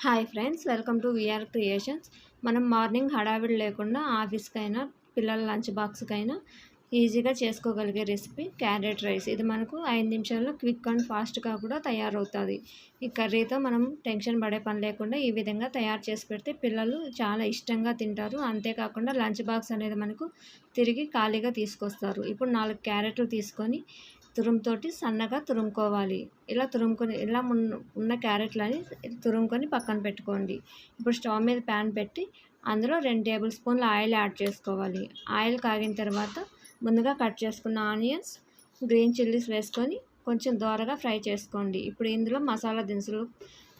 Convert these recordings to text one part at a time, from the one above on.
Hi friends, welcome to VR creations. మనం morning హడావిడి లేకుండా ఆఫీస్కైనా పిల్లల లంచ్ బాక్స్కైనా ఈజీగా చేసుకోగలిగే రెసిపీ క్యారెట్ రైస్. ఇది మనకు 5 నిమిషాల్లో క్విక్ అండ్ ఫాస్ట్గా కూడా తయారవుతుంది. ఈ కర్రీతో మనం టెన్షన్ పడే పని లేకుండా ఈ విధంగా తయారు చేసి పెడితే పిల్లలు చాలా ఇష్టంగా తింటారు. అంతేకాకుండా లంచ్ బాక్స్ అనేది మనకు తిరిగి ఖాళీగా తీసుకొస్తారు. ఇప్పుడు 4 క్యారెట్లు తీసుకొని తురుముతోటి సన్నగా తురుముకోవాలి. ఇలా ఉన్న క్యారెట్లని తురుముకొని పక్కన పెట్టుకోండి. ఇప్పుడు స్టవ్ మీద ప్యాన్ పెట్టి అందులో 2 టేబుల్ స్పూన్ల ఆయిల్ యాడ్ చేసుకోవాలి. ఆయిల్ కాగిన తర్వాత ముందుగా కట్ చేసుకున్న ఆనియన్స్, గ్రీన్ చిల్లీస్ వేసుకొని కొంచెం దోరగా ఫ్రై చేసుకోండి. ఇప్పుడు ఇందులో మసాలా దినుసులు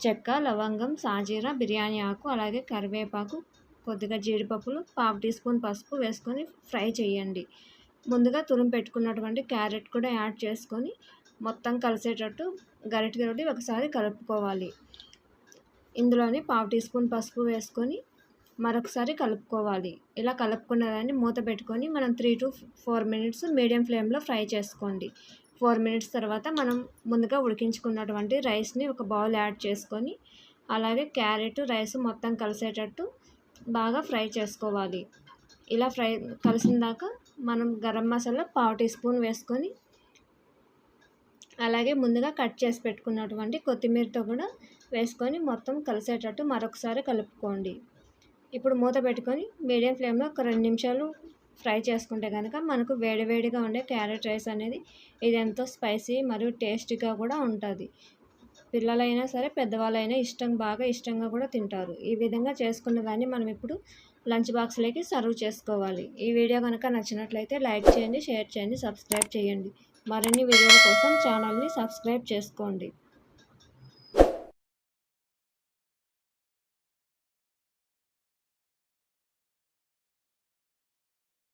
చెక్క, లవంగం, సాజీరా, బిర్యానీ ఆకు, అలాగే కరివేపాకు, కొద్దిగా జీడిపప్పులు, 1/2 టీ స్పూన్ పసుపు వేసుకొని ఫ్రై చేయండి. ముందుగా తురుము పెట్టుకున్నటువంటి క్యారెట్ కూడా యాడ్ చేసుకొని మొత్తం కలిసేటట్టు గరిటెతోటి ఒకసారి కలుపుకోవాలి. ఇందులోని 1/2 టీ స్పూన్ పసుపు వేసుకొని మరొకసారి కలుపుకోవాలి. ఇలా కలుపుకున్న దాన్ని మూత పెట్టుకొని మనం 3 to 4 మినిట్స్ మీడియం ఫ్లేమ్లో ఫ్రై చేసుకోండి. 4 మినిట్స్ తర్వాత మనం ముందుగా ఉడికించుకున్నటువంటి రైస్ని ఒక బౌల్ యాడ్ చేసుకొని అలాగే క్యారెట్ రైస్ మొత్తం కలిసేటట్టు బాగా ఫ్రై చేసుకోవాలి. ఇలా కలిసిన దాకా మనం గరం మసాలా 1/2 టీ స్పూన్ వేసుకొని అలాగే ముందుగా కట్ చేసి పెట్టుకున్నటువంటి కొత్తిమీరతో కూడా వేసుకొని మొత్తం కలిసేటట్టు మరొకసారి కలుపుకోండి. ఇప్పుడు మూత పెట్టుకొని మీడియం ఫ్లేమ్లో ఒక 2 నిమిషాలు ఫ్రై చేసుకుంటే కనుక మనకు వేడివేడిగా ఉండే క్యారెట్ రైస్ అనేది ఇది ఎంతో స్పైసీ మరియు టేస్టీగా కూడా ఉంటుంది. పిల్లలైనా సరే పెద్దవాళ్ళైనా బాగా ఇష్టంగా కూడా తింటారు. ఈ విధంగా చేసుకున్న దాన్ని మనం ఇప్పుడు లంచ్ బాక్స్లోకి సర్వ్ చేసుకోవాలి. ఈ వీడియో కనుక నచ్చినట్లయితే లైక్ చేయండి, షేర్ చేయండి, సబ్స్క్రైబ్ చేయండి. మరిన్ని వీడియోల కోసం ఛానల్ని సబ్స్క్రైబ్ చేసుకోండి.